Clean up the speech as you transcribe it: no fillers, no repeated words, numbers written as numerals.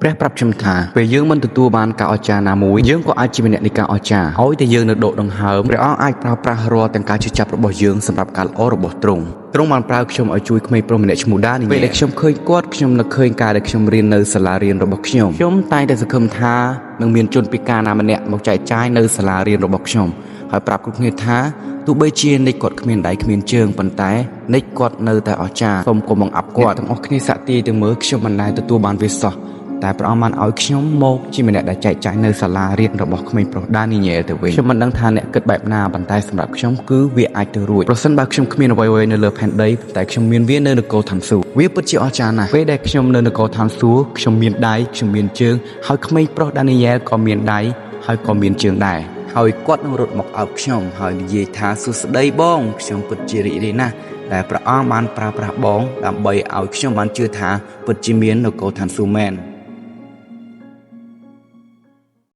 ព្រះប្រាប់ខ្ញុំថាពេលយើងមិនទទួលបានការអស្ចារ្យណាមួយយើងក៏អាចជាម្នាក់នៃការអស្ចារ្យហើយតែយើងនៅដកដង្ហើមព្រះអង្គអាចប្រើប្រាស់រាល់ទាំងការជឿចាប់របស់យើងសម្រាប់ការល្អរបស់ទ្រង់បានប្រើខ្ញុំឲ្យជួយក្មេងប្រុសម្នាក់ឈ្មោះដានីយ៉ែលពេលដែលខ្ញុំឃើញគាត់ខ្ញុំនឹកឃើញការដែលខ្ញុំរៀននៅសាលារៀនរបស់ខ្ញុំតែងតែសង្ឃឹមថានឹងមានជនពិការណាម្នាក់មកចែកចាយនៅសាលារៀនរបស់ខ្ញុំហើយប្រាប់គ្រប់គ្នាថាទោះបីជានិចគាត់គ្មានដៃគ្មានជើងប៉ុន្តែនិចគាត់នៅតែអស្ចារ្យសូមកុំបង្អាប់គាត់ទាំងអស់គ្នាសាក់ទាយទៅមើលខ្ញុំមិនដែលទទួលបានវាសោះតែព្រះអង្គបានឲ្យខ្ញុំមកជាម្នាក់ដែលចែកចាយនៅសាលារៀនរបស់ក្មេងប្រុសដានីយ៉ែលទៅវិញខ្ញុំមិនដឹងថាអ្នកគិតបែបណាប៉ុន្តែសម្រាប់ខ្ញុំគឺវាអាចទៅរួចប្រសិនបើខ្ញុំគ្មានអ្វីៗនៅលើផែនដីតែខ្ញុំមានវានៅនគរឋានសួគ៌វាពិតជាអស្ចារ្យណាស់ពេលដែលខ្ញុំនៅនគរឋានសួគ៌ខ្ញុំមានដៃខ្ញុំមានជើងហើយក្មេងប្រុសដានីយ៉ែលក៏មានដៃហើយក៏មានជើងដែរហើយគាត់នឹងរត់មកអោបខ្ញុំហើយនិយាយថាសួស្ដីបងខ្ញុំពិតជារីករាយណាស់ដែលព្រះអង្គបានប្រើប្រាស់បងដើម្បីឲ្យខ្ញុំបានជឿថាពិតជាមាននគរឋានសួគ៌មែន